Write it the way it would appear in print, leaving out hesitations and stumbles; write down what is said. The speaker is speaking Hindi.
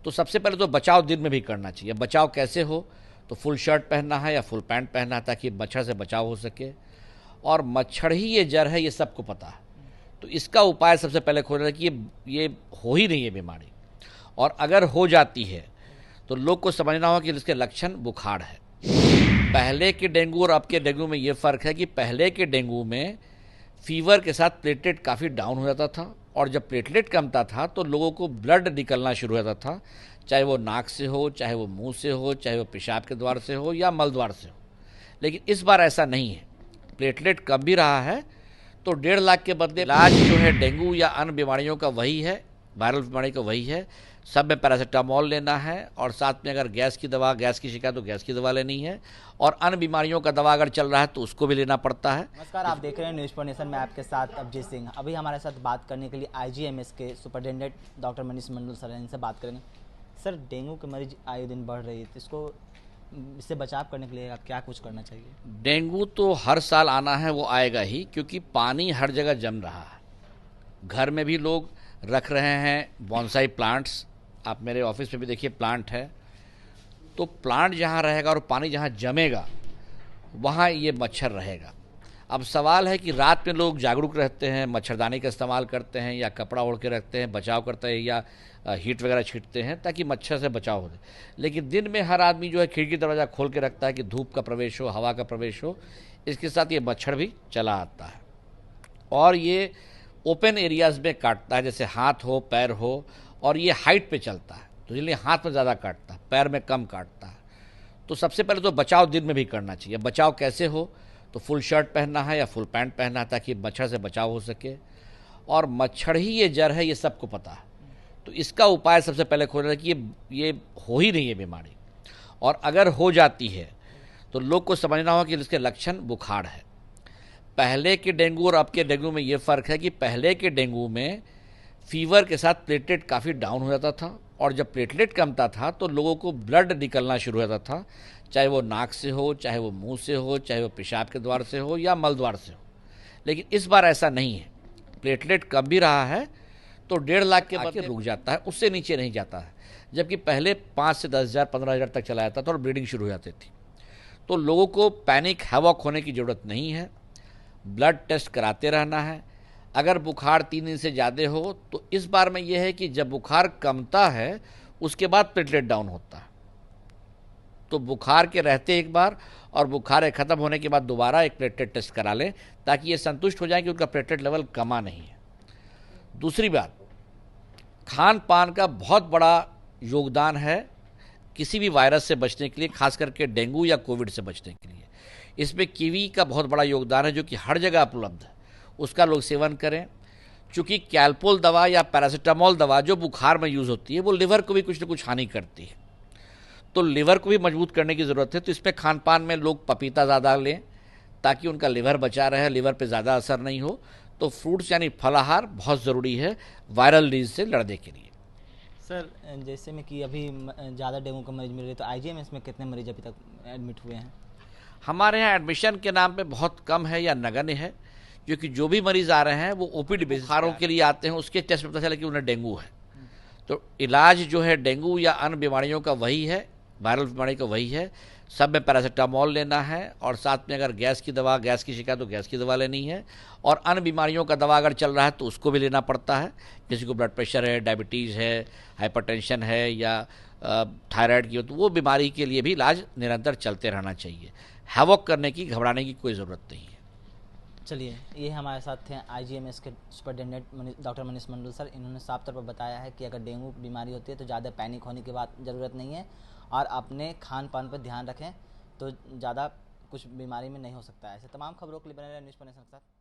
तो सबसे पहले तो बचाव दिन में भी करना चाहिए। बचाव कैसे हो, तो फुल शर्ट पहनना है या फुल पैंट पहनना है ताकि मच्छर से बचाव हो सके। और मच्छर ही ये जड़ है, ये सबको पता है। तो इसका उपाय सबसे पहले खोजना कि ये हो ही नहीं है बीमारी, और अगर हो जाती है तो लोग को समझना होगा कि इसके लक्षण बुखार है। पहले के डेंगू और अब के डेंगू में ये फ़र्क है कि पहले के डेंगू में फीवर के साथ प्लेटलेट काफ़ी डाउन हो जाता था, और जब प्लेटलेट कमता था तो लोगों को ब्लड निकलना शुरू हो जाता था, चाहे वो नाक से हो, चाहे वो मुंह से हो, चाहे वो पेशाब के द्वार से हो या मल द्वार से हो। लेकिन इस बार ऐसा नहीं है, प्लेटलेट कम भी रहा है। तो 1.5 लाख के बदले इलाज जो है डेंगू या अन्य बीमारियों का वही है, वायरल बीमारी का वही है। सब में पैरासीटामोल लेना है, और साथ में अगर गैस की दवा, गैस की शिकायत तो गैस की दवा लेनी है, और अन्य बीमारियों का दवा अगर चल रहा है तो उसको भी लेना पड़ता है। नमस्कार, आप देख रहे हैं न्यूज़ नेशन में आपके साथ अभिजीत सिंह। अभी हमारे साथ बात करने के लिए आईजीएमएस के superintendent doctor Manish Mandal sir हैं, इनसे बात करेंगे। सर, डेंगू के मरीज आए दिन बढ़ रही है, तो इससे बचाव करने के लिए आप क्या कुछ करना चाहिए? डेंगू तो हर साल आना है, वो आएगा ही, क्योंकि पानी हर जगह जम रहा है। घर में भी लोग रख रहे हैं बॉन्साई प्लांट्स, आप मेरे ऑफिस में भी देखिए प्लांट है। तो प्लांट जहाँ रहेगा और पानी जहाँ जमेगा वहाँ ये मच्छर रहेगा। अब सवाल है कि रात में लोग जागरूक रहते हैं, मच्छरदानी का इस्तेमाल करते हैं या कपड़ा ओढ़ के रखते हैं, बचाव करते हैं, या हीट वगैरह छींटते हैं ताकि मच्छर से बचाव हो। लेकिन दिन में हर आदमी जो है खिड़की दरवाज़ा खोल के रखता है कि धूप का प्रवेश हो, हवा का प्रवेश हो। इसके साथ ये मच्छर भी चला आता है, और ये ओपन एरियाज़ में काटता है, जैसे हाथ हो, पैर हो, और ये हाइट पे चलता है, तो इसलिए हाथ में ज़्यादा काटता है, पैर में कम काटता है। तो सबसे पहले तो बचाव दिन में भी करना चाहिए। बचाव कैसे हो, तो फुल शर्ट पहनना है या फुल पैंट पहनना है ताकि मच्छर से बचाव हो सके। और मच्छर ही ये जड़ है, ये सबको पता है। तो इसका उपाय सबसे पहले खोजना है कि ये हो ही नहीं है बीमारी, और अगर हो जाती है तो लोग को समझना होगा कि इसके लक्षण बुखार है। पहले के डेंगू और अब के डेंगू में ये फ़र्क है कि पहले के डेंगू में फीवर के साथ प्लेटलेट काफ़ी डाउन हो जाता था, और जब प्लेटलेट कमता था तो लोगों को ब्लड निकलना शुरू हो जाता था, चाहे वो नाक से हो, चाहे वो मुंह से हो, चाहे वो पेशाब के द्वार से हो या मल द्वार से हो। लेकिन इस बार ऐसा नहीं है, प्लेटलेट कम भी रहा है। तो 1.5 लाख के बाद रुक जाता है, उससे नीचे नहीं जाता है। जबकि पहले 5 से 10,000 15,000 तक चला जाता था और ब्लीडिंग शुरू हो जाती थी। तो लोगों को पैनिक हैवॉक होने की ज़रूरत नहीं है, ब्लड टेस्ट कराते रहना है। अगर बुखार 3 दिन से ज़्यादा हो तो इस बार में यह है कि जब बुखार कमता है उसके बाद प्लेटलेट डाउन होता है। तो बुखार के रहते एक बार, और बुखार ख़त्म होने के बाद दोबारा एक प्लेटलेट टेस्ट करा लें, ताकि ये संतुष्ट हो जाए कि उनका प्लेटलेट लेवल कमा नहीं है। दूसरी बात, खान पान का बहुत बड़ा योगदान है किसी भी वायरस से बचने के लिए, खास करके डेंगू या कोविड से बचने के लिए। इसमें कीवी का बहुत बड़ा योगदान है, जो कि हर जगह उपलब्ध है, उसका लोग सेवन करें। चूँकि कैल्पोल दवा या पैरासीटामोल दवा जो बुखार में यूज़ होती है वो लिवर को भी कुछ न कुछ हानि करती है, तो लिवर को भी मजबूत करने की ज़रूरत है। तो इसमें खान पान में लोग पपीता ज़्यादा लें ताकि उनका लिवर बचा रहे, लिवर पे ज़्यादा असर नहीं हो। तो फ्रूट्स यानी फलाहार बहुत ज़रूरी है वायरल डिजीज से लड़ने के लिए। सर, जैसे में कि अभी ज़्यादा डेंगू का मरीज मिल रहे, तो आईजीएमएस में कितने मरीज अभी तक एडमिट हुए हैं? हमारे यहाँ एडमिशन के नाम पे बहुत कम है या नगण्य है, क्योंकि जो भी मरीज़ आ रहे हैं वो ओपीडी बुखारों के लिए आते हैं, उसके टेस्ट में पता चला कि उन्हें डेंगू है। तो इलाज जो है डेंगू या अन्य बीमारियों का वही है, वायरल बीमारी का वही है। सब में पैरासीटामोल लेना है, और साथ में अगर गैस की दवा, गैस की शिकायत तो गैस की दवा लेनी है, और अन्य बीमारियों का दवा अगर चल रहा है तो उसको भी लेना पड़ता है। किसी को ब्लड प्रेशर है, डायबिटीज़ है, हाइपरटेंशन है, या थायराइड की हो, तो वो बीमारी के लिए भी इलाज निरंतर चलते रहना चाहिए। हैवॉक करने की, घबराने की कोई ज़रूरत नहीं है। चलिए, ये हमारे साथ थे आईजीएमएस के superintendent doctor Manish Mandal sir. इन्होंने साफ तौर पर बताया है कि अगर डेंगू बीमारी होती है तो ज़्यादा पैनिक होने की बात ज़रूरत नहीं है, और अपने खान पान पर ध्यान रखें तो ज़्यादा कुछ बीमारी में नहीं हो सकता है। ऐसे तमाम खबरों के लिए बने रहे न्यूज़ नेशन के साथ।